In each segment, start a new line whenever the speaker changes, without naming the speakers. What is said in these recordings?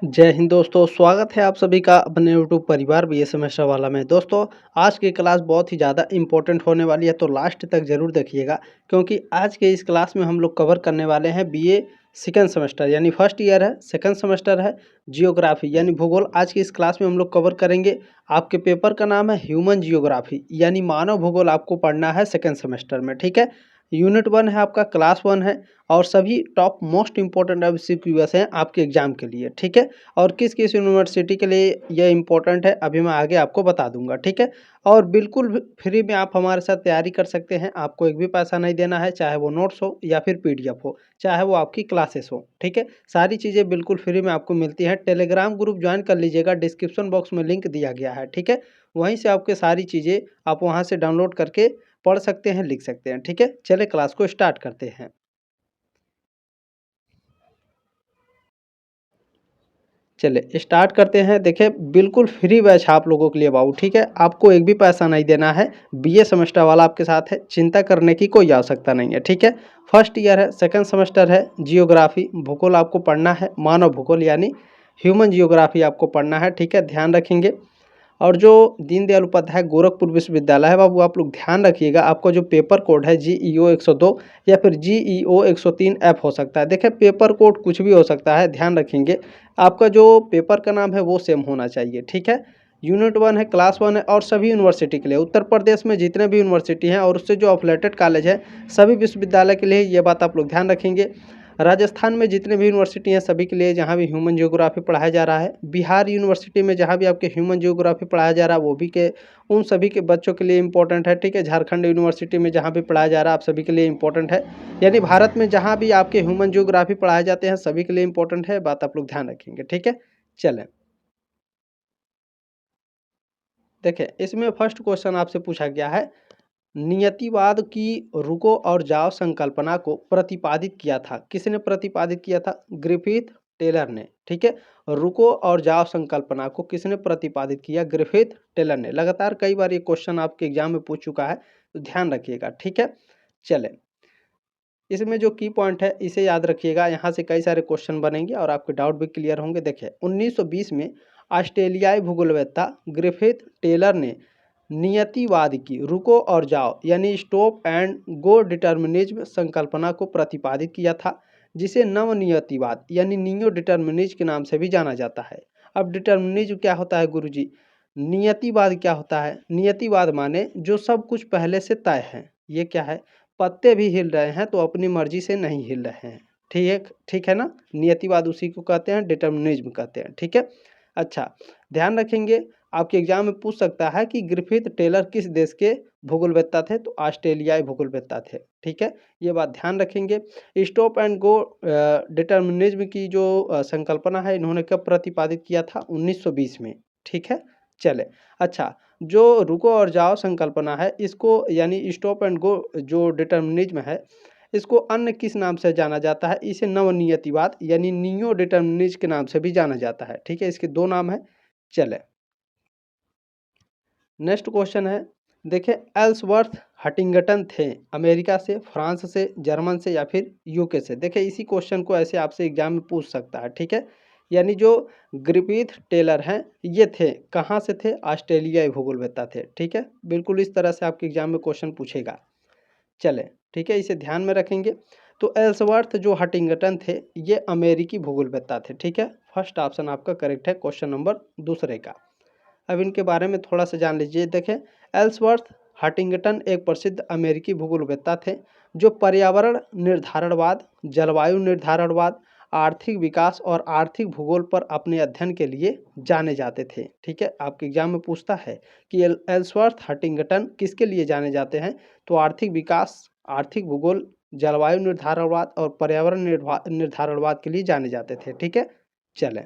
जय हिंद दोस्तों, स्वागत है आप सभी का अपने यूट्यूब परिवार बीए सेमेस्टर वाला में। दोस्तों, आज की क्लास बहुत ही ज़्यादा इम्पोर्टेंट होने वाली है, तो लास्ट तक ज़रूर देखिएगा, क्योंकि आज के इस क्लास में हम लोग कवर करने वाले हैं बीए सेकंड सेमेस्टर यानी फर्स्ट ईयर है, सेकंड सेमेस्टर है, जियोग्राफी यानी भूगोल। आज की इस क्लास में हम लोग कवर करेंगे। आपके पेपर का नाम है ह्यूमन जियोग्राफी यानी मानव भूगोल आपको पढ़ना है सेकंड सेमेस्टर में, ठीक है। यूनिट 1 है आपका, क्लास 1 है और सभी टॉप मोस्ट इंपॉर्टेंट MCQs हैं आपके एग्जाम के लिए, ठीक है। और किस किस यूनिवर्सिटी के लिए यह इम्पोर्टेंट है अभी मैं आगे आपको बता दूंगा, ठीक है। और बिल्कुल फ्री में आप हमारे साथ तैयारी कर सकते हैं, आपको एक भी पैसा नहीं देना है, चाहे वो नोट्स हो या फिर PDF हो, चाहे वो आपकी क्लासेस हो, ठीक है। सारी चीज़ें बिल्कुल फ्री में आपको मिलती हैं। टेलीग्राम ग्रुप ज्वाइन कर लीजिएगा, डिस्क्रिप्शन बॉक्स में लिंक दिया गया है, ठीक है। वहीं से आपके सारी चीज़ें आप वहाँ से डाउनलोड करके पढ़ सकते हैं, लिख सकते हैं, ठीक है। चले क्लास को स्टार्ट करते हैं। चलिए स्टार्ट करते हैं। देखिए, बिल्कुल फ्री बैच आप लोगों के लिए बाबू, ठीक है। आपको एक भी पैसा नहीं देना है। बीए सेमेस्टर वाला आपके साथ है, चिंता करने की कोई आवश्यकता नहीं है, ठीक है। फर्स्ट ईयर है, सेकंड सेमेस्टर है, जियोग्राफी भूगोल आपको पढ़ना है, मानव भूगोल यानी ह्यूमन जियोग्राफी आपको पढ़ना है, ठीक है। ध्यान रखेंगे। और जो दीनदयाल उपाध्याय गोरखपुर विश्वविद्यालय है बाबू, आप लोग ध्यान रखिएगा, आपका जो पेपर कोड है GEO 102 या फिर GEO 103F हो सकता है। देखिए, पेपर कोड कुछ भी हो सकता है, ध्यान रखेंगे। आपका जो पेपर का नाम है वो सेम होना चाहिए, ठीक है। यूनिट 1 है, क्लास 1 है और सभी यूनिवर्सिटी के लिए, उत्तर प्रदेश में जितने भी यूनिवर्सिटी हैं और उससे जो अफिलेटेड कॉलेज है, सभी विश्वविद्यालय के लिए ये बात आप लोग ध्यान रखेंगे। राजस्थान में जितने भी यूनिवर्सिटी हैं सभी के लिए, जहाँ भी ह्यूमन जियोग्राफी पढ़ाया जा रहा है, बिहार यूनिवर्सिटी में जहाँ भी आपके ह्यूमन जियोग्राफी पढ़ाया जा रहा है वो भी के उन सभी के बच्चों के लिए इंपॉर्टेंट है, ठीक है। झारखंड यूनिवर्सिटी में जहाँ भी पढ़ाया जा रहा है आप सभी के लिए इंपॉर्टेंट है। यानी भारत में जहाँ भी आपके ह्यूमन जियोग्राफी पढ़ाए जाते हैं सभी के लिए इंपॉर्टेंट है, बात आप लोग ध्यान रखेंगे, ठीक है। चलें, देखिए इसमें फर्स्ट क्वेश्चन आपसे पूछा गया है, नियतिवाद की रुको और जाओ संकल्पना को प्रतिपादित किया था। किसने प्रतिपादित किया था? ग्रिफिथ टेलर ने, ठीक है। रुको और जाओ संकल्पना को किसने प्रतिपादित किया? ग्रिफिथ टेलर ने। लगातार कई बार ये क्वेश्चन आपके एग्जाम में पूछ चुका है, तो ध्यान रखिएगा, ठीक है। चले, इसमें जो की पॉइंट है इसे याद रखिएगा, यहाँ से कई सारे क्वेश्चन बनेंगे और आपके डाउट भी क्लियर होंगे। देखिए, 1920 में ऑस्ट्रेलियाई भूगोलवेत्ता ग्रिफिथ टेलर ने नियतिवाद की रुको और जाओ यानी स्टॉप एंड गो डिटर्मिनिज्म संकल्पना को प्रतिपादित किया था, जिसे नवनियतिवाद यानी नियो डिटर्मिनिज्म के नाम से भी जाना जाता है। अब डिटर्मिनिज्म क्या होता है गुरुजी? नियतिवाद क्या होता है? नियतिवाद माने जो सब कुछ पहले से तय है। ये क्या है? पत्ते भी हिल रहे हैं तो अपनी मर्जी से नहीं हिल रहे हैं, ठीक, ठीक है ना। नियतिवाद उसी को कहते हैं, डिटर्मिनिज्म कहते हैं, ठीक है। अच्छा, ध्यान रखेंगे, आपके एग्जाम में पूछ सकता है कि ग्रिफिथ टेलर किस देश के भूगोलवेत्ता थे? तो ऑस्ट्रेलियाई भूगोलवेत्ता थे, ठीक है। ये बात ध्यान रखेंगे। स्टॉप एंड गो डिटर्मिनिज्म की जो संकल्पना है इन्होंने कब प्रतिपादित किया था? 1920 में, ठीक है। चले, अच्छा, जो रुको और जाओ संकल्पना है इसको यानी स्टॉप एंड गो जो डिटर्मिनिज्म है इसको अन्य किस नाम से जाना जाता है? इसे नवनियतिवाद यानी नियो डिटर्मिनिज्म के नाम से भी जाना जाता है, ठीक है। इसके दो नाम है। चले, नेक्स्ट क्वेश्चन है, देखिए एल्सवर्थ हटिंगटन थे अमेरिका से, फ्रांस से, जर्मन से या फिर यूके से? देखिए इसी क्वेश्चन को ऐसे आपसे एग्जाम में पूछ सकता है, ठीक है। यानी जो ग्रिफिथ टेलर हैं ये थे, कहाँ से थे? ऑस्ट्रेलियाई भूगोलवेत्ता थे, ठीक है। बिल्कुल इस तरह से आपके एग्जाम में क्वेश्चन पूछेगा। चले, ठीक है, इसे ध्यान में रखेंगे। तो एल्सवर्थ जो हटिंगटन थे ये अमेरिकी भूगोलवेत्ता थे, ठीक है। फर्स्ट ऑप्शन आपका करेक्ट है क्वेश्चन नंबर दूसरे का। अब इनके बारे में थोड़ा सा जान लीजिए। देखें, एल्सवर्थ हटिंगटन एक प्रसिद्ध अमेरिकी भूगोलवेत्ता थे जो पर्यावरण निर्धारणवाद, जलवायु निर्धारणवाद, आर्थिक विकास और आर्थिक भूगोल पर अपने अध्ययन के लिए जाने जाते थे, ठीक है। आपके एग्जाम में पूछता है कि एल्सवर्थ हटिंगटन किसके लिए जाने जाते हैं? तो आर्थिक विकास, आर्थिक भूगोल, जलवायु निर्धारणवाद और पर्यावरण निर्धारणवाद के लिए जाने जाते थे, ठीक है। चलें,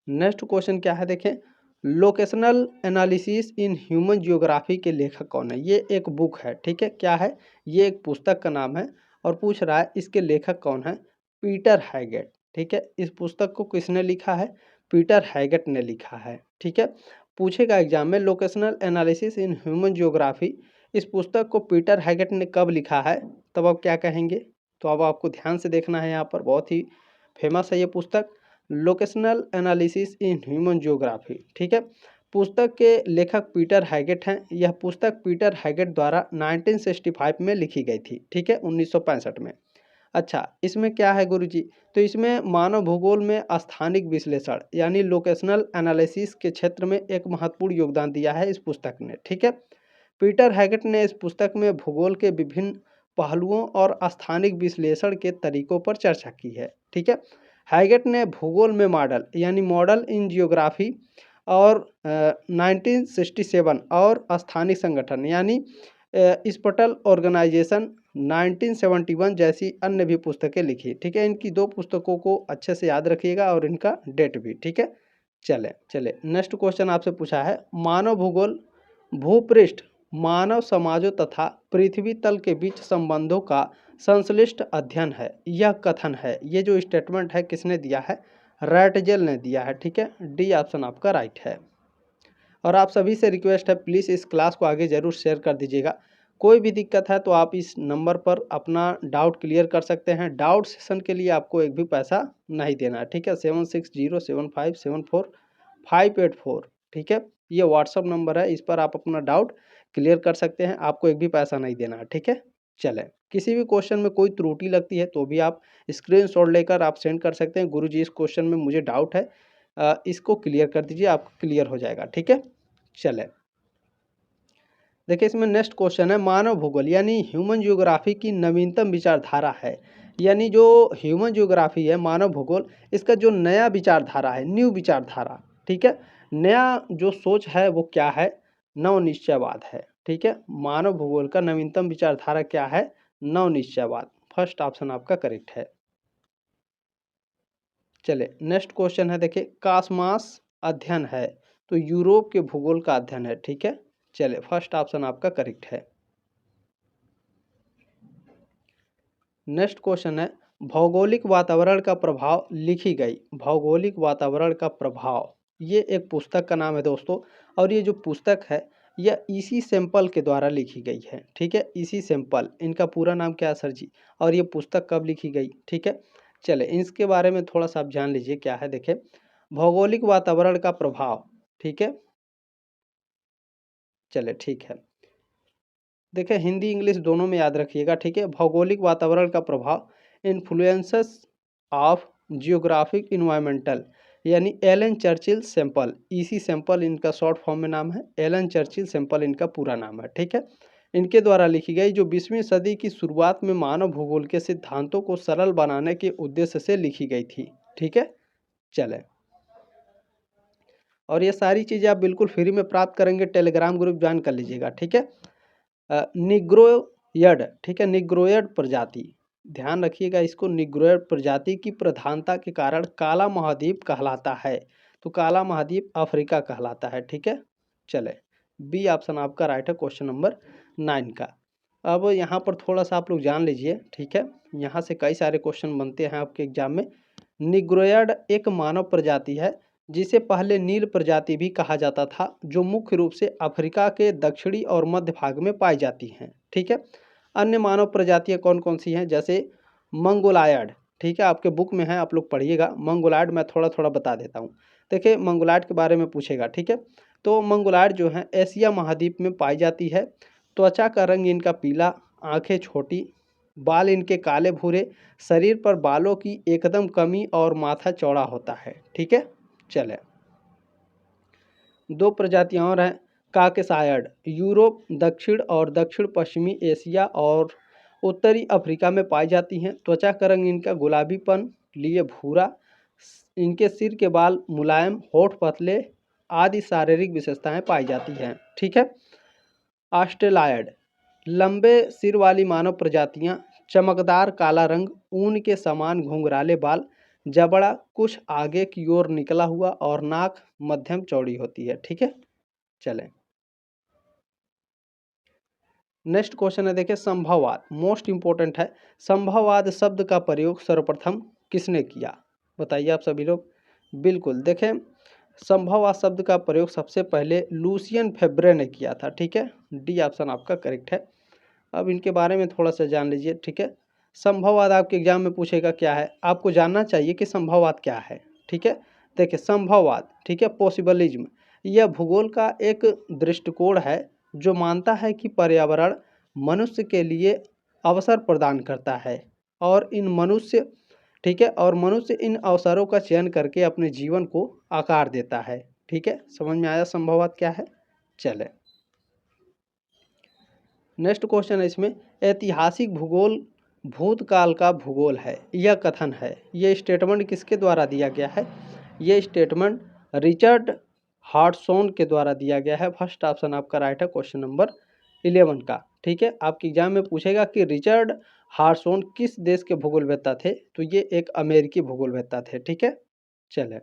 नेक्स्ट क्वेश्चन क्या है, देखें, locational analysis in human geography के लेखक कौन है? ये एक बुक है, ठीक है। क्या है? ये एक पुस्तक का नाम है और पूछ रहा है इसके लेखक कौन है? पीटर हैगेट, ठीक है। इस पुस्तक को किसने लिखा है? पीटर हैगेट ने लिखा है, ठीक है। पूछेगा एग्जाम में, locational analysis in human geography, इस पुस्तक को पीटर हैगेट ने कब लिखा है? तब आप क्या कहेंगे? तो अब आपको ध्यान से देखना है, यहाँ पर बहुत ही फेमस है ये पुस्तक। Locational analysis in human geography, ठीक है। पुस्तक के लेखक पीटर हैगेट हैं। यह पुस्तक पीटर हैगेट द्वारा 1965 में लिखी गई थी, ठीक है, 1965 में। अच्छा, इसमें क्या है गुरुजी? तो इसमें मानव भूगोल में स्थानिक विश्लेषण यानी लोकेशनल एनालिसिस के क्षेत्र में एक महत्वपूर्ण योगदान दिया है इस पुस्तक ने, ठीक है। पीटर हैगेट ने इस पुस्तक में भूगोल के विभिन्न पहलुओं और स्थानिक विश्लेषण के तरीकों पर चर्चा की है, ठीक है। हैगेट ने भूगोल में मॉडल यानी मॉडल इन जियोग्राफी और 1967 और स्थानिक संगठन यानी स्पटल ऑर्गेनाइजेशन 1971 जैसी अन्य भी पुस्तकें लिखी, ठीक है। इनकी 2 पुस्तकों को अच्छे से याद रखिएगा और इनका डेट भी, ठीक है। चले नेक्स्ट क्वेश्चन आपसे पूछा है, मानव भूगोल भूपृष्ठ, मानव समाजों तथा पृथ्वी तल के बीच संबंधों का संश्लिष्ट अध्ययन है। यह कथन है, ये जो स्टेटमेंट है किसने दिया है? रैटजेल ने दिया है, ठीक है। डी ऑप्शन आपका राइट है। और आप सभी से रिक्वेस्ट है, प्लीज़ इस क्लास को आगे ज़रूर शेयर कर दीजिएगा। कोई भी दिक्कत है तो आप इस नंबर पर अपना डाउट क्लियर कर सकते हैं। डाउट सेशन के लिए आपको एक भी पैसा नहीं देना है, ठीक है। 7607574584, ठीक है। ये व्हाट्सअप नंबर है, इस पर आप अपना डाउट क्लियर कर सकते हैं, आपको एक भी पैसा नहीं देना है, ठीक है। चलें, किसी भी क्वेश्चन में कोई त्रुटि लगती है तो भी आप स्क्रीनशॉट लेकर आप सेंड कर सकते हैं, गुरुजी इस क्वेश्चन में मुझे डाउट है, इसको क्लियर कर दीजिए, आपको क्लियर हो जाएगा, ठीक है। चलें, देखिए इसमें नेक्स्ट क्वेश्चन है, मानव भूगोल यानी ह्यूमन जियोग्राफी की नवीनतम विचारधारा है। यानी जो ह्यूमन जियोग्राफी है, मानव भूगोल, इसका जो नया विचारधारा है, न्यू विचारधारा, ठीक है। नया जो सोच है वो क्या है? नवनिश्चयवाद है, ठीक है। मानव भूगोल का नवीनतम विचारधारा क्या है? नवनिश्चयवाद। फर्स्ट ऑप्शन आपका करेक्ट है। चले नेक्स्ट क्वेश्चन है, देखिए कासमास अध्ययन है, तो यूरोप के भूगोल का अध्ययन है, ठीक है। चले फर्स्ट ऑप्शन आपका करेक्ट है। नेक्स्ट क्वेश्चन है, भौगोलिक वातावरण का प्रभाव लिखी गई। भौगोलिक वातावरण का प्रभाव, ये एक पुस्तक का नाम है दोस्तों, और ये जो पुस्तक है यह इसी सैंपल के द्वारा लिखी गई है, ठीक है। इसी सैंपल, इनका पूरा नाम क्या है सर जी, और ये पुस्तक कब लिखी गई, ठीक है। चले इसके बारे में थोड़ा सा आप जान लीजिए क्या है। देखिए भौगोलिक वातावरण का प्रभाव, ठीक है। चले ठीक है, देखिए हिंदी इंग्लिश दोनों में याद रखिएगा, ठीक है। भौगोलिक वातावरण का प्रभाव, इन्फ्लुएंसेस ऑफ जियोग्राफिक इन्वायरमेंटल, यानी एलन चर्चिल सैंपल, इसी सैंपल इनका शॉर्ट फॉर्म में नाम है, एलन चर्चिल सैंपल इनका पूरा नाम है, ठीक है। इनके द्वारा लिखी गई, जो 20वीं सदी की शुरुआत में मानव भूगोल के सिद्धांतों को सरल बनाने के उद्देश्य से लिखी गई थी, ठीक है। चले, और ये सारी चीज़ें आप बिल्कुल फ्री में प्राप्त करेंगे, टेलीग्राम ग्रुप ज्वाइन कर लीजिएगा, ठीक है। निग्रोयड, ठीक है, निग्रोयड प्रजाति, ध्यान रखिएगा इसको, निग्रोयड प्रजाति की प्रधानता के कारण काला महाद्वीप कहलाता है, तो काला महाद्वीप अफ्रीका कहलाता है, ठीक है। चले बी ऑप्शन आपका राइट है, क्वेश्चन नंबर 9 का। अब यहाँ पर थोड़ा सा आप लोग जान लीजिए, ठीक है, यहाँ से कई सारे क्वेश्चन बनते हैं आपके एग्जाम में। निग्रोयड एक मानव प्रजाति है जिसे पहले नील प्रजाति भी कहा जाता था, जो मुख्य रूप से अफ्रीका के दक्षिणी और मध्य भाग में पाई जाती हैं, ठीक है। अन्य मानव प्रजातियां कौन कौन सी हैं? जैसे मंगोलायड, ठीक है, आपके बुक में है, आप लोग पढ़िएगा। मंगोलायड मैं थोड़ा थोड़ा बता देता हूँ। देखिए मंगोलायड के बारे में पूछेगा, ठीक है। तो मंगोलायड जो है एशिया महाद्वीप में पाई जाती है। त्वचा का रंग इनका पीला, आँखें छोटी, बाल इनके काले भूरे, शरीर पर बालों की एकदम कमी और माथा चौड़ा होता है, ठीक है। चले 2 प्रजातियां और हैं, काकेसायड, यूरोप, दक्षिण और दक्षिण पश्चिमी एशिया और उत्तरी अफ्रीका में पाई जाती हैं। त्वचा का रंग इनका गुलाबीपन लिए भूरा, इनके सिर के बाल मुलायम, होठ पतले आदि शारीरिक विशेषताएं पाई जाती हैं, ठीक है। ऑस्ट्रेलायड, लंबे सिर वाली मानव प्रजातियां, चमकदार काला रंग, ऊन के समान घुंघराले बाल, जबड़ा कुछ आगे की ओर निकला हुआ और नाक मध्यम चौड़ी होती है, ठीक है। चलें नेक्स्ट क्वेश्चन है, देखिए संभववाद, मोस्ट इंपॉर्टेंट है। संभववाद शब्द का प्रयोग सर्वप्रथम किसने किया? बताइए आप सभी लोग। बिल्कुल, देखें संभववाद शब्द का प्रयोग सबसे पहले लूसियन फेब्रे ने किया था, ठीक है। डी ऑप्शन आपका करेक्ट है। अब इनके बारे में थोड़ा सा जान लीजिए, ठीक है। संभववाद आपके एग्जाम में पूछेगा क्या है, आपको जानना चाहिए कि संभववाद क्या है। ठीक है, देखिए संभववाद, ठीक है, पॉसिबलिज्म, यह भूगोल का एक दृष्टिकोण है जो मानता है कि पर्यावरण मनुष्य के लिए अवसर प्रदान करता है और इन मनुष्य, ठीक है, और मनुष्य इन अवसरों का चयन करके अपने जीवन को आकार देता है। ठीक है, समझ में आया संभववाद क्या है। चले नेक्स्ट क्वेश्चन है इसमें, ऐतिहासिक भूगोल भूतकाल का भूगोल है, यह कथन है, यह स्टेटमेंट किसके द्वारा दिया गया है, यह स्टेटमेंट रिचर्ड हार्टसॉन के द्वारा दिया गया है। फर्स्ट ऑप्शन आपका राइट है क्वेश्चन नंबर 11 का। ठीक है, आपके एग्जाम में पूछेगा कि रिचर्ड हार्टसॉन किस देश के भूगोलवेत्ता थे, तो ये एक अमेरिकी भूगोलवेत्ता थे। ठीक है, चले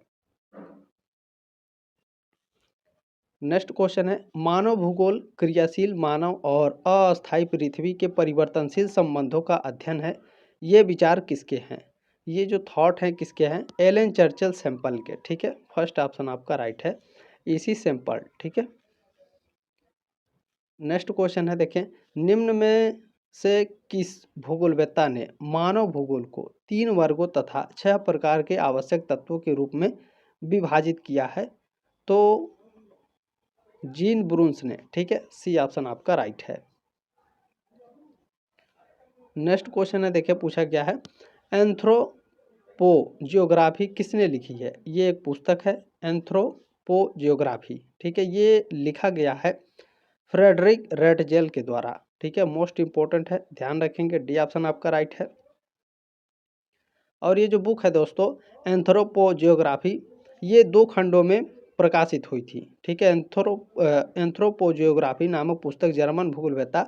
नेक्स्ट क्वेश्चन है, मानव भूगोल क्रियाशील मानव और अस्थायी पृथ्वी के परिवर्तनशील संबंधों का अध्ययन है, ये विचार किसके हैं, ये जो थॉट हैं किसके हैं, एलन चर्चिल सैंपल के। ठीक है, फर्स्ट ऑप्शन आपका राइट है, इसी सैंपल। ठीक है, नेक्स्ट क्वेश्चन है, देखें निम्न में से किस भूगोलवेत्ता ने मानव भूगोल को 3 वर्गों तथा 6 प्रकार के आवश्यक तत्वों के रूप में विभाजित किया है, तो जीन ब्रून्स ने। ठीक है, सी ऑप्शन आपका राइट है। नेक्स्ट क्वेश्चन है, देखिए पूछा गया है, एंथ्रोपोजियोग्राफी किसने लिखी है, ये एक पुस्तक है एंथ्रोपोजियोग्राफी। ठीक है, ये लिखा गया है फ्रेडरिक रेटजेल के द्वारा। ठीक है, मोस्ट इंपॉर्टेंट है, ध्यान रखेंगे, डी ऑप्शन आपका राइट है। और ये जो बुक है दोस्तों एंथ्रोपोजियोग्राफी, ये 2 खंडों में प्रकाशित हुई थी। ठीक है, एंथ्रोपोजियोग्राफी नामक पुस्तक जर्मन भूगोलवेत्ता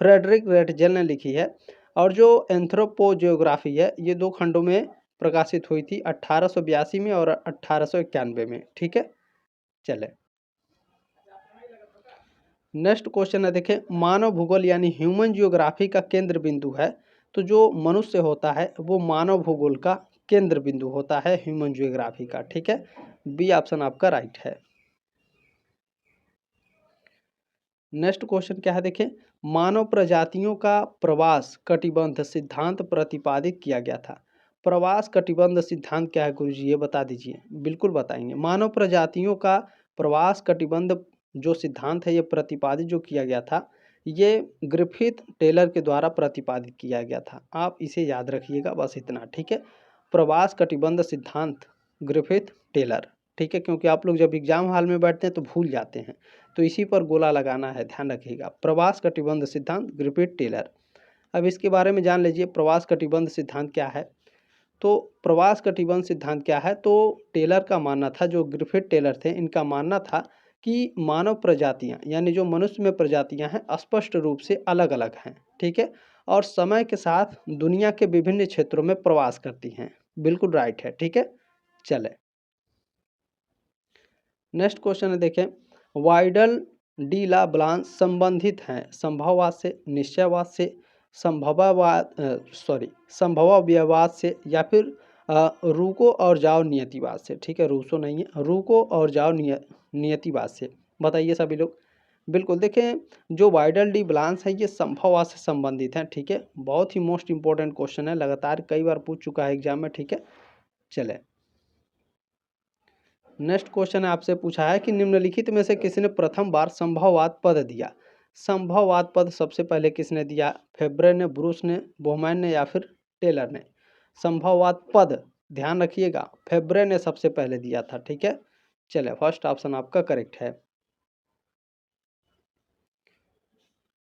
फ्रेडरिक रेटजेल ने लिखी है, और जो एंथ्रोपोजियोग्राफी है ये 2 खंडों में प्रकाशित हुई थी, 1882 में और 1891 में। ठीक है, चले नेक्स्ट क्वेश्चन है, देखें मानव भूगोल यानी ह्यूमन जियोग्राफी का केंद्र बिंदु है, तो जो मनुष्य होता है वो मानव भूगोल का केंद्र बिंदु होता है ह्यूमन जियोग्राफी का। ठीक है, बी ऑप्शन आपका राइट है। नेक्स्ट क्वेश्चन क्या है, देखें मानव प्रजातियों का प्रवास कटिबंध सिद्धांत प्रतिपादित किया गया था। प्रवास कटिबंध सिद्धांत क्या है गुरुजी, ये बता दीजिए। बिल्कुल बताएंगे, मानव प्रजातियों का प्रवास कटिबंध जो सिद्धांत है ये प्रतिपादित जो किया गया था, ये ग्रिफिथ टेलर के द्वारा प्रतिपादित किया गया था। आप इसे याद रखिएगा, बस इतना। ठीक है, प्रवास कटिबंध सिद्धांत ग्रिफिथ टेलर। ठीक है, क्योंकि आप लोग जब एग्जाम हॉल में बैठते हैं तो भूल जाते हैं, तो इसी पर गोला लगाना है, ध्यान रखिएगा। प्रवास कटिबंध सिद्धांत ग्रिफिथ टेलर। अब इसके बारे में जान लीजिए, प्रवास कटिबंध सिद्धांत क्या है। तो प्रवास कटिबंध सिद्धांत क्या है, तो टेलर का मानना था, जो ग्रिफिथ टेलर थे इनका मानना था कि मानव प्रजातियां यानी जो मनुष्य में प्रजातियां हैं स्पष्ट रूप से अलग अलग हैं। ठीक है, और समय के साथ दुनिया के विभिन्न क्षेत्रों में प्रवास करती हैं। बिल्कुल राइट है। ठीक है, चले नेक्स्ट क्वेश्चन है, देखें वाइडल डी ला ब्लांस संबंधित हैं संभववाद से, निश्चयवाद से, संभववाद से, या फिर रुको और जाओ नियतिवाद से। ठीक है, रूसो नहीं है, रुको और जाओ नियतिवाद से। बताइए सभी लोग। बिल्कुल, देखें जो वाइडल डी ब्लांस है ये संभववाद से संबंधित है। ठीक है, बहुत ही मोस्ट इंपॉर्टेंट क्वेश्चन है, लगातार कई बार पूछ चुका है एग्जाम में। ठीक है, चले नेक्स्ट क्वेश्चन है, आपसे पूछा है कि निम्नलिखित में से किसने प्रथम बार संभववाद पद दिया। संभववाद पद सबसे पहले किसने दिया, फेब्रे ने, ब्रूस ने, बोहमैन ने, या फिर टेलर ने। संभववाद पद ध्यान रखिएगा, फेब्रे ने सबसे पहले दिया था। ठीक है, चले फर्स्ट ऑप्शन आपका करेक्ट है।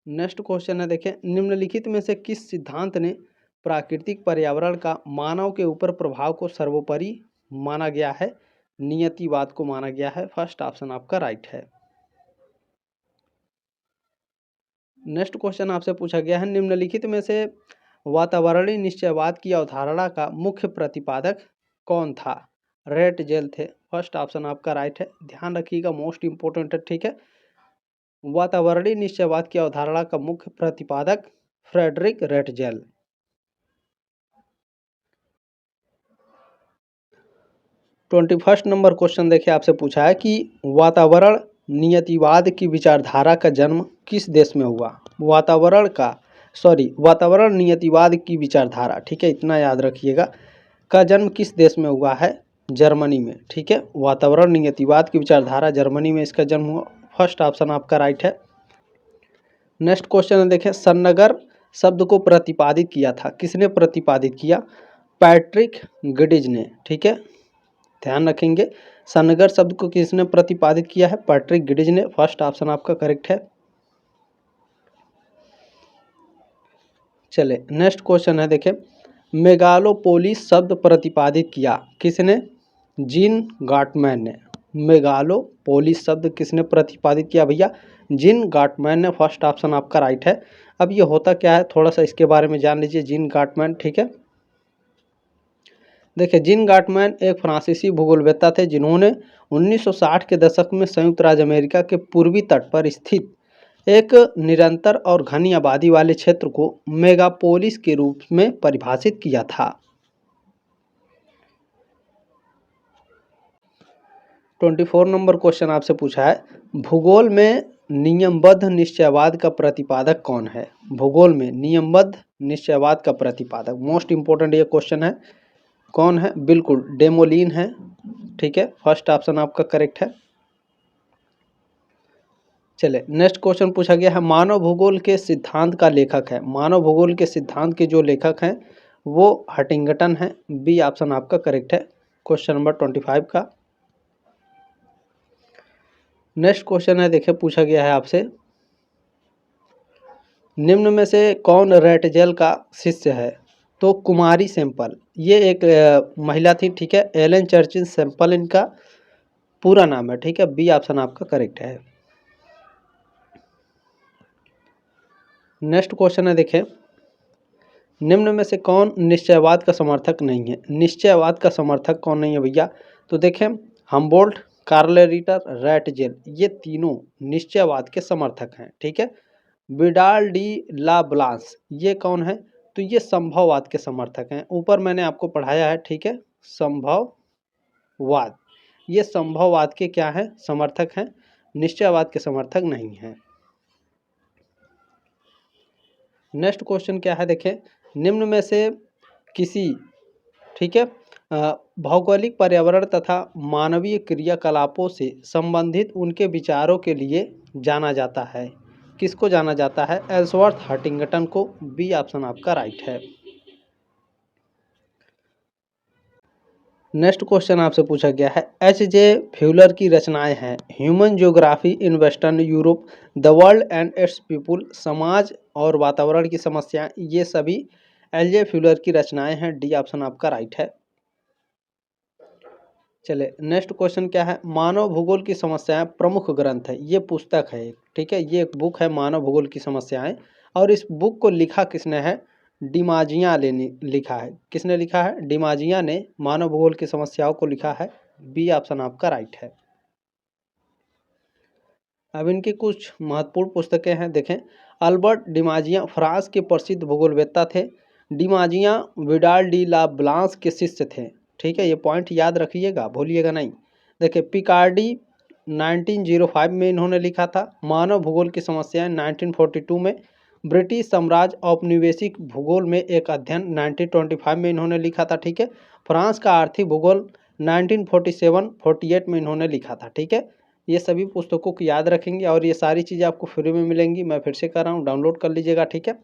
नेक्स्ट क्वेश्चन है, देखें निम्नलिखित में से किस सिद्धांत ने प्राकृतिक पर्यावरण का मानव के ऊपर प्रभाव को सर्वोपरि माना गया है, नियतिवाद को माना गया है। फर्स्ट ऑप्शन आपका राइट है। नेक्स्ट क्वेश्चन आपसे पूछा गया है, निम्नलिखित में से वातावरणीय निश्चयवाद की अवधारणा का मुख्य प्रतिपादक कौन था। रेटजेल थे। फर्स्ट ऑप्शन आपका राइट है, ध्यान रखिएगा, मोस्ट इंपोर्टेंट है। ठीक है, वातावरणीय निश्चयवाद की अवधारणा का मुख्य प्रतिपादक फ्रेडरिक रेटजेल। 21 नंबर क्वेश्चन देखिए, आपसे पूछा है कि वातावरण नियतिवाद की विचारधारा का जन्म किस देश में हुआ। वातावरण का वातावरण नियतिवाद की विचारधारा, ठीक है, इतना याद रखिएगा, का जन्म किस देश में हुआ है? जर्मनी में, ठीक है। वातावरण नियतिवाद की विचारधारा जर्मनी में इसका जन्म हुआ। फर्स्ट ऑप्शन आपका राइट है। नेक्स्ट क्वेश्चन है, देखें, सन्नगर शब्द को प्रतिपादित किया था, किसने प्रतिपादित किया? पैट्रिक गिडिज ने, ठीक है, ध्यान रखेंगे। सन्नगर शब्द को किसने प्रतिपादित किया है? पैट्रिक गिडिज ने। फर्स्ट ऑप्शन आपका करेक्ट है। चले नेक्स्ट क्वेश्चन है, देखें, मेगालोपोलिस शब्द प्रतिपादित किया किसने? जीन गाटमैन ने। मेगालोपोलिस शब्द किसने प्रतिपादित किया भैया? जीन गाटमैन ने। फर्स्ट ऑप्शन आपका राइट है। अब ये होता क्या है, थोड़ा सा इसके बारे में जान लीजिए। जीन गाटमैन, ठीक है, देखिए, जीन गाटमैन एक फ्रांसीसी भूगोलवेत्ता थे जिन्होंने 1960 के दशक में संयुक्त राज्य अमेरिका के पूर्वी तट पर स्थित एक निरंतर और घनी आबादी वाले क्षेत्र को मेगापोलिस के रूप में परिभाषित किया था। 24 नंबर क्वेश्चन आपसे पूछा है, भूगोल में नियमबद्ध निश्चयवाद का प्रतिपादक कौन है? भूगोल में नियमबद्ध निश्चयवाद का प्रतिपादक, मोस्ट इंपोर्टेंट ये क्वेश्चन है, कौन है? बिल्कुल डेमोलिन है, ठीक है। फर्स्ट ऑप्शन आपका करेक्ट है। चले नेक्स्ट क्वेश्चन पूछा गया है, मानव भूगोल के सिद्धांत का लेखक है। मानव भूगोल के सिद्धांत के जो लेखक हैं वो हटिंगटन है। बी ऑप्शन आपका करेक्ट है, क्वेश्चन नंबर 25 का। नेक्स्ट क्वेश्चन है, देखिए, पूछा गया है आपसे, निम्न में से कौन रेटजेल का शिष्य है? तो कुमारी सैंपल, ये एक महिला थी, ठीक है। एलन चर्चिल सैंपल इनका पूरा नाम है, ठीक है। बी ऑप्शन आपका करेक्ट है। नेक्स्ट क्वेश्चन है, देखें, निम्न में से कौन निश्चयवाद का समर्थक नहीं है? निश्चयवाद का समर्थक कौन नहीं है भैया? तो देखें, हमबोल्ट, कार्ल रिटर, रेटजेल, ये तीनों निश्चयवाद के समर्थक हैं, ठीक है। विडाल डी ला ब्लांस, ये कौन है? तो ये संभववाद के समर्थक हैं। ऊपर मैंने आपको पढ़ाया है, ठीक है, संभववाद, ये संभववाद के क्या हैं? समर्थक हैं, निश्चयवाद के समर्थक नहीं हैं। नेक्स्ट क्वेश्चन क्या है, देखें, निम्न में से किसी, ठीक है, भौगोलिक पर्यावरण तथा मानवीय क्रियाकलापों से संबंधित उनके विचारों के लिए जाना जाता है। किसको जाना जाता है? एल्सवर्थ हटिंगटन को। बी ऑप्शन आपका राइट है। नेक्स्ट क्वेश्चन आपसे पूछा गया है, एच.जे. फ्यूलर की रचनाएं हैं, human geography in western Europe, the world and it's people, समाज और वातावरण की समस्याएं, ये सभी एल.जे. फ्यूलर की रचनाएं हैं। डी ऑप्शन आपका राइट है। चले नेक्स्ट क्वेश्चन क्या है, मानव भूगोल की समस्याएं प्रमुख ग्रंथ है, ये पुस्तक है, ठीक है, ये एक बुक है, मानव भूगोल की समस्याएं। और इस बुक को लिखा किसने है? डिमाजिया ने लिखा है। किसने लिखा है? डिमाजिया ने मानव भूगोल की समस्याओं को लिखा है। बी ऑप्शन आपका राइट है। अब इनकी कुछ महत्वपूर्ण पुस्तकें हैं, देखें, अल्बर्ट डिमाजिया फ्रांस के प्रसिद्ध भूगोलवेत्ता थे। डिमाजिया विडाल डी ला ब्लांस के शिष्य थे, ठीक है, ये पॉइंट याद रखिएगा, भूलिएगा नहीं। देखिए, पिकार्डी 1905 में इन्होंने लिखा था। मानव भूगोल की समस्याएं 1942 में। ब्रिटिश साम्राज्य औपनिवेशिक भूगोल में एक अध्ययन 1925 में इन्होंने लिखा था, ठीक है। फ्रांस का आर्थिक भूगोल 1947-48 में इन्होंने लिखा था, ठीक है। ये सभी पुस्तकों को याद रखेंगे और ये सारी चीज़ें आपको फ्री में मिलेंगी। मैं फिर से कर रहा हूँ, डाउनलोड कर लीजिएगा, ठीक है।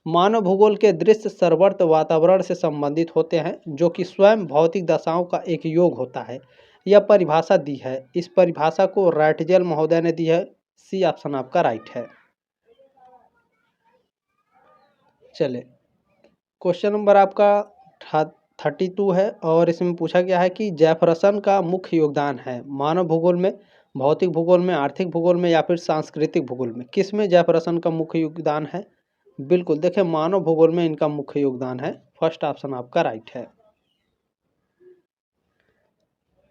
मानव भूगोल के दृश्य सर्वत्र वातावरण से संबंधित होते हैं, जो कि स्वयं भौतिक दशाओं का एक योग होता है। यह परिभाषा दी है, इस परिभाषा को रेटजेल महोदय ने दी है। सी ऑप्शन आपका राइट है। चले क्वेश्चन नंबर आपका 32 है और इसमें पूछा गया है कि जेफरसन का मुख्य योगदान है मानव भूगोल में, भौतिक भूगोल में, आर्थिक भूगोल में या फिर सांस्कृतिक भूगोल में। किस में जेफरसन का मुख्य योगदान है? बिल्कुल, देखिए, मानव भूगोल में इनका मुख्य योगदान है। फर्स्ट ऑप्शन आपका राइट है।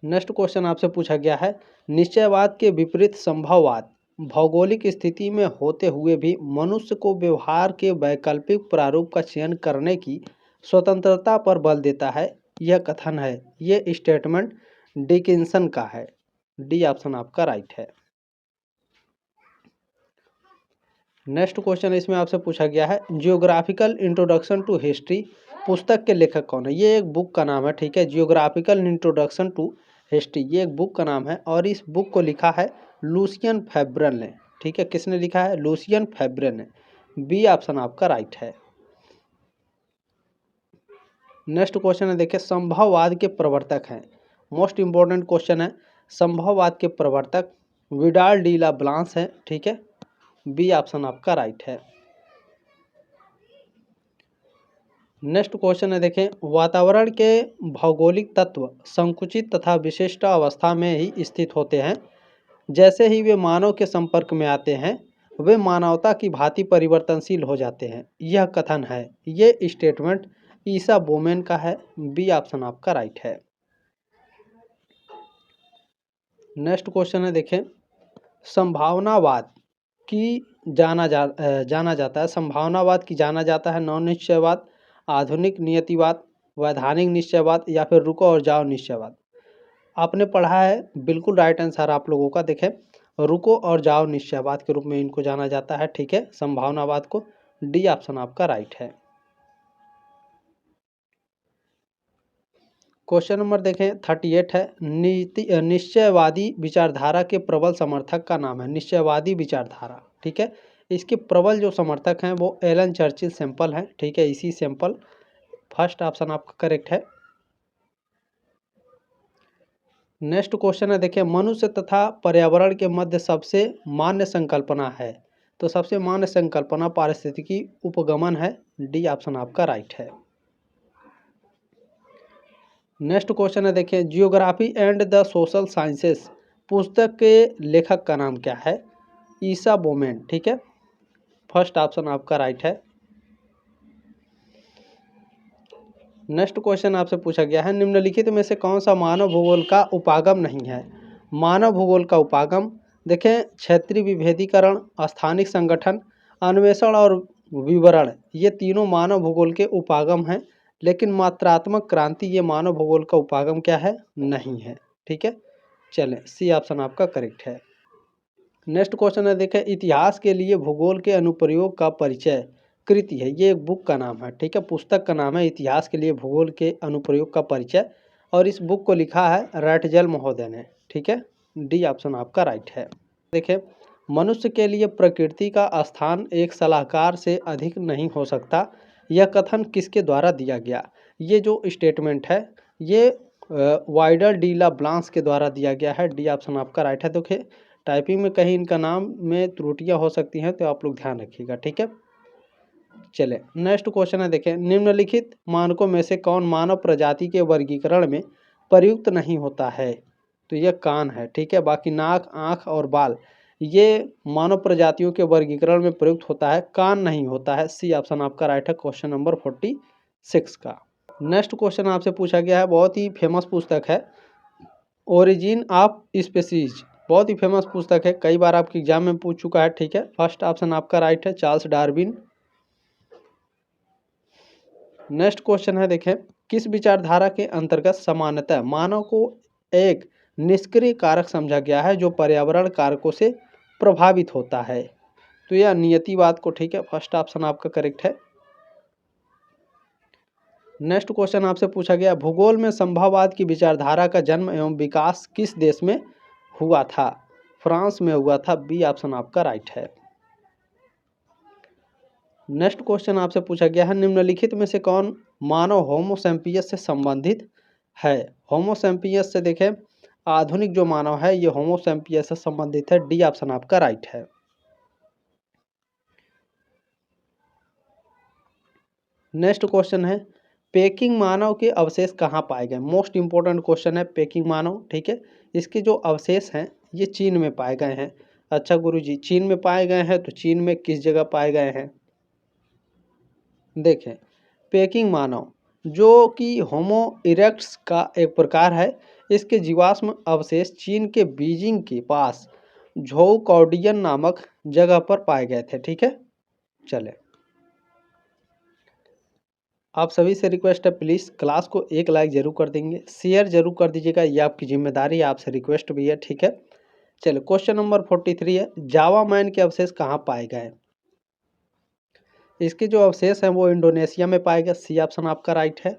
नेक्स्ट क्वेश्चन आपसे पूछा गया है, निश्चयवाद के विपरीत संभववाद भौगोलिक स्थिति में होते हुए भी मनुष्य को व्यवहार के वैकल्पिक प्रारूप का चयन करने की स्वतंत्रता पर बल देता है। यह कथन है, यह स्टेटमेंट डिकिंसन का है। डी ऑप्शन आपका राइट है। नेक्स्ट क्वेश्चन इसमें आपसे पूछा गया है जियोग्राफिकल इंट्रोडक्शन टू हिस्ट्री पुस्तक के लेखक कौन है। ये एक बुक का नाम है, ठीक है। जियोग्राफिकल इंट्रोडक्शन टू हिस्ट्री ये एक बुक का नाम है और इस बुक को लिखा है लूसियन फेब्रल ने, ठीक है। किसने लिखा है? लूसियन फेब्रल ने। बी ऑप्शन आपका राइट है। नेक्स्ट क्वेश्चन है, देखिए संभववाद के प्रवर्तक हैं, मोस्ट इंपॉर्टेंट क्वेश्चन है। संभववाद के प्रवर्तक विडाल डी ला ब्लांस है, ठीक है। बी ऑप्शन आपका राइट है। नेक्स्ट क्वेश्चन है, देखें वातावरण के भौगोलिक तत्व संकुचित तथा विशिष्ट अवस्था में ही स्थित होते हैं। जैसे ही वे मानव के संपर्क में आते हैं वे मानवता की भांति परिवर्तनशील हो जाते हैं। यह कथन है, ये स्टेटमेंट ईसा बोमेन का है। बी ऑप्शन आपका राइट है। नेक्स्ट क्वेश्चन है, देखें संभावनावाद की जाना जाता है। संभावनावाद की जाना जाता है नौ निश्चयवाद, आधुनिक नियतिवाद, वैधानिक निश्चयवाद या फिर रुको और जाओ निश्चयवाद। आपने पढ़ा है, बिल्कुल राइट आंसर आप लोगों का। देखें रुको और जाओ निश्चयवाद के रूप में इनको जाना जाता है, ठीक है, संभावनावाद को। डी ऑप्शन आपका राइट है। क्वेश्चन नंबर देखें 38 है निश्चयवादी विचारधारा के प्रबल समर्थक का नाम है। निश्चयवादी विचारधारा, ठीक है। इसके प्रबल जो समर्थक हैं वो एलन चर्चिल सैंपल हैं, ठीक है। इसी सैंपल फर्स्ट ऑप्शन आपका करेक्ट है। नेक्स्ट क्वेश्चन है, देखिए मनुष्य तथा पर्यावरण के मध्य सबसे मान्य संकल्पना है। तो सबसे मान्य संकल्पना पारिस्थितिकी उपगमन है। डी ऑप्शन आपका राइट है। नेक्स्ट क्वेश्चन है, देखिए geography and the social sciences पुस्तक के लेखक का नाम क्या है? ईसा बोमेन, ठीक है। फर्स्ट ऑप्शन आपका राइट है। नेक्स्ट क्वेश्चन आपसे पूछा गया है निम्नलिखित में से कौन सा मानव भूगोल का उपागम नहीं है? मानव भूगोल का उपागम देखें क्षेत्रीय विभेदीकरण, स्थानिक संगठन, अन्वेषण और विवरण, ये तीनों मानव भूगोल के उपागम हैं। लेकिन मात्रात्मक क्रांति ये मानव भूगोल का उपागम क्या है? नहीं है, ठीक है। चलें, सी ऑप्शन आपका करेक्ट है। नेक्स्ट क्वेश्चन है, देखें इतिहास के लिए भूगोल के अनुप्रयोग का परिचय कृति है। ये एक बुक का नाम है, ठीक है, पुस्तक का नाम है इतिहास के लिए भूगोल के अनुप्रयोग का परिचय और इस बुक को लिखा है रैटजेल महोदय ने, ठीक है। डी ऑप्शन आपका राइट है। देखिए मनुष्य के लिए प्रकृति का स्थान एक सलाहकार से अधिक नहीं हो सकता, यह कथन किसके द्वारा दिया गया? ये जो स्टेटमेंट है ये वाइडल डी ला ब्लांस के द्वारा दिया गया है। डी ऑप्शन आपका राइट है। देखिए टाइपिंग में कहीं इनका नाम में त्रुटियां हो सकती हैं तो आप लोग ध्यान रखिएगा, ठीक है। चले नेक्स्ट क्वेश्चन है, देखें निम्नलिखित मानकों में से कौन मानव प्रजाति के वर्गीकरण में प्रयुक्त नहीं होता है? तो यह कान है, ठीक है। बाकी नाक, आँख और बाल ये मानव प्रजातियों के वर्गीकरण में प्रयुक्त होता है, कान नहीं होता है। सी ऑप्शन आपका राइट है क्वेश्चन नंबर 46 का। नेक्स्ट क्वेश्चन आपसे पूछा गया है, बहुत ही फेमस पुस्तक है ओरिजिन ऑफ स्पीसीज, बहुत ही फेमस पुस्तक है, कई बार आपके एग्जाम में पूछ चुका है, ठीक है। फर्स्ट ऑप्शन आपका राइट है चार्ल्स डार्विन। नेक्स्ट क्वेश्चन है, देखें किस विचारधारा के अंतर्गत समानतः मानव को एक निष्क्रिय कारक समझा गया है जो पर्यावरण कारकों से प्रभावित होता है? तो यह नियतिवाद को, ठीक है। फर्स्ट ऑप्शन आपका करेक्ट है। नेक्स्ट क्वेश्चन आपसे पूछा गया भूगोल में संभववाद की विचारधारा का जन्म एवं विकास किस देश में हुआ था? फ्रांस में हुआ था। बी ऑप्शन आपका राइट है। नेक्स्ट क्वेश्चन आपसे पूछा गया है निम्नलिखित में से कौन मानव होमो सैपियंस से संबंधित है? होमो सैपियंस से देखें आधुनिक जो मानव है ये होमो सैपियंस से संबंधित है। डी ऑप्शन आपका राइट है। नेक्स्ट क्वेश्चन है पेकिंग मानव के अवशेष कहाँ पाए गए? मोस्ट इंपोर्टेंट क्वेश्चन है पेकिंग मानव, ठीक है। इसके जो अवशेष हैं ये चीन में पाए गए हैं। अच्छा गुरुजी, चीन में पाए गए हैं तो चीन में किस जगह पाए गए हैं? देखें पेकिंग मानव जो कि होमो इरेक्ट्स का एक प्रकार है, इसके जीवाश्म अवशेष चीन के बीजिंग के पास झोउकॉडियन नामक जगह पर पाए गए थे, ठीक है। चले आप सभी से रिक्वेस्ट है प्लीज़ क्लास को एक लाइक जरूर कर देंगे, शेयर जरूर कर दीजिएगा, ये आपकी जिम्मेदारी है, आपसे रिक्वेस्ट भी है, ठीक है। चलो क्वेश्चन नंबर 43 है जावा मैन के अवशेष कहाँ पाए गए? इसके जो अवशेष हैं वो इंडोनेशिया में पाए गए। सी ऑप्शन आपका राइट है।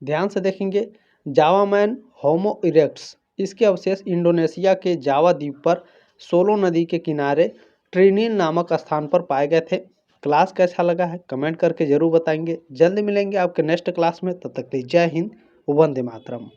ध्यान से देखेंगे, जावा मैन होमो इरेक्ट्स, इसके अवशेष इंडोनेशिया के जावा द्वीप पर सोलो नदी के किनारे ट्रिनिन नामक स्थान पर पाए गए थे। क्लास कैसा लगा है कमेंट करके जरूर बताएंगे। जल्द मिलेंगे आपके नेक्स्ट क्लास में, तब तक के लिए जय हिंद, वंदे मातरम।